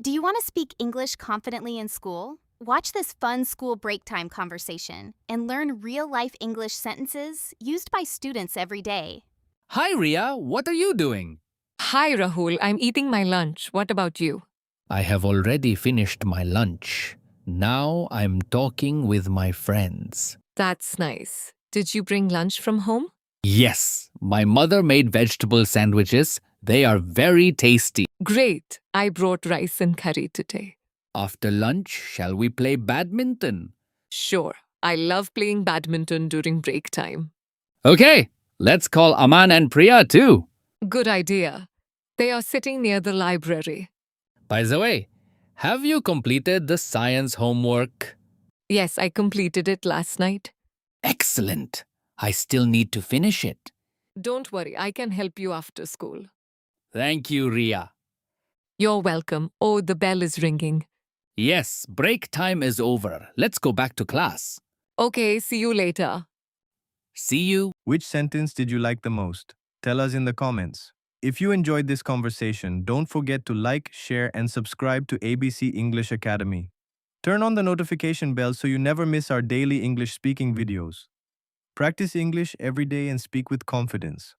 Do you want to speak English confidently in school? Watch this fun school break time conversation and learn real life English sentences used by students every day. Hi, Ria. What are you doing? Hi, Rahul. I'm eating my lunch. What about you? I have already finished my lunch. Now I'm talking with my friends. That's nice. Did you bring lunch from home? Yes, my mother made vegetable sandwiches. They are very tasty. Great. I brought rice and curry today. After lunch, shall we play badminton? Sure. I love playing badminton during break time. Okay, let's call Aman and Priya too. Good idea. They are sitting near the library. By the way, have you completed the science homework? Yes, I completed it last night. Excellent. I still need to finish it. Don't worry, I can help you after school. Thank you, Ria. You're welcome. Oh, the bell is ringing. Yes, break time is over. Let's go back to class. Okay, see you later. See you. Which sentence did you like the most? Tell us in the comments. If you enjoyed this conversation, don't forget to like, share, and subscribe to ABC English Academy. Turn on the notification bell so you never miss our daily English speaking videos. Practice English every day and speak with confidence.